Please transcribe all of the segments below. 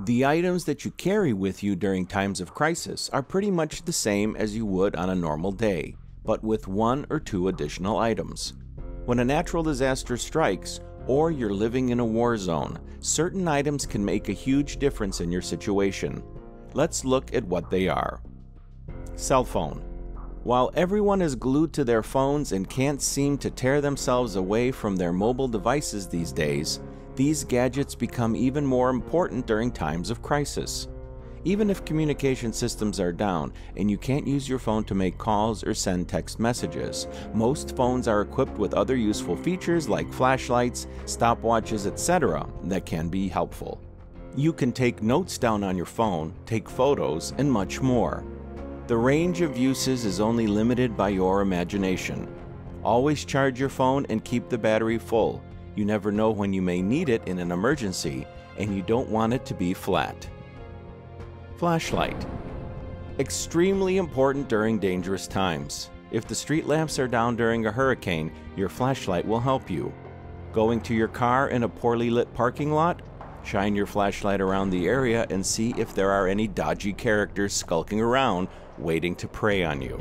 The items that you carry with you during times of crisis are pretty much the same as you would on a normal day, but with 1 or 2 additional items. When a natural disaster strikes, or you're living in a war zone, certain items can make a huge difference in your situation. Let's look at what they are. Cell phone. While everyone is glued to their phones and can't seem to tear themselves away from their mobile devices these days, these gadgets become even more important during times of crisis. Even if communication systems are down and you can't use your phone to make calls or send text messages, most phones are equipped with other useful features like flashlights, stopwatches, etc. that can be helpful. You can take notes down on your phone, take photos, and much more. The range of uses is only limited by your imagination. Always charge your phone and keep the battery full. You never know when you may need it in an emergency, and you don't want it to be flat. Flashlight. Extremely important during dangerous times. If the street lamps are down during a hurricane, your flashlight will help you. Going to your car in a poorly lit parking lot? Shine your flashlight around the area and see if there are any dodgy characters skulking around waiting to prey on you.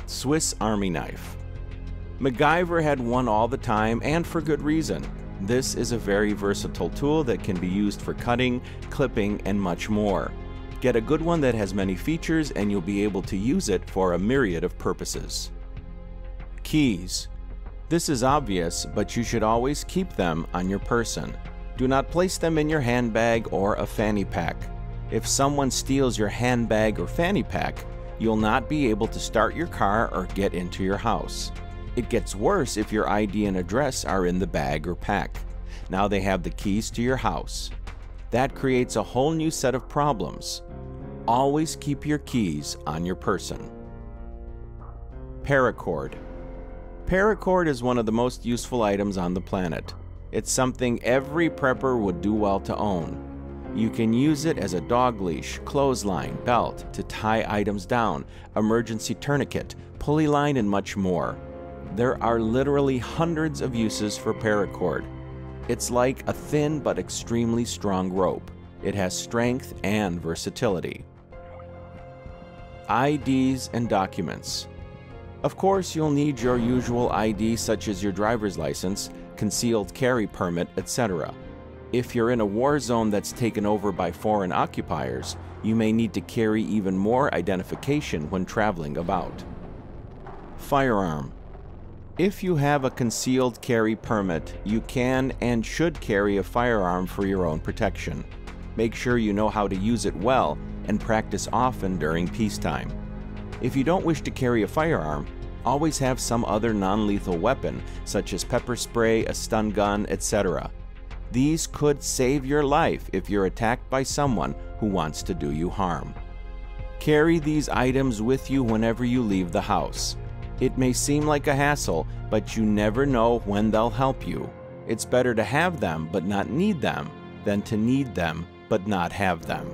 Swiss Army knife. MacGyver had one all the time, and for good reason. This is a very versatile tool that can be used for cutting, clipping, and much more. Get a good one that has many features and you'll be able to use it for a myriad of purposes. Keys. This is obvious, but you should always keep them on your person. Do not place them in your handbag or a fanny pack. If someone steals your handbag or fanny pack, you'll not be able to start your car or get into your house. It gets worse if your ID and address are in the bag or pack. Now they have the keys to your house. That creates a whole new set of problems. Always keep your keys on your person. Paracord. Paracord is one of the most useful items on the planet. It's something every prepper would do well to own. You can use it as a dog leash, clothesline, belt, to tie items down, emergency tourniquet, pulley line, and much more. There are literally hundreds of uses for paracord. It's like a thin but extremely strong rope. It has strength and versatility. IDs and documents. Of course, you'll need your usual ID such as your driver's license, concealed carry permit, etc. If you're in a war zone that's taken over by foreign occupiers, you may need to carry even more identification when traveling about. Firearm. If you have a concealed carry permit, you can and should carry a firearm for your own protection. Make sure you know how to use it well and practice often during peacetime. If you don't wish to carry a firearm, always have some other non-lethal weapon, such as pepper spray, a stun gun, etc. These could save your life if you're attacked by someone who wants to do you harm. Carry these items with you whenever you leave the house. It may seem like a hassle, but you never know when they'll help you. It's better to have them but not need them than to need them but not have them.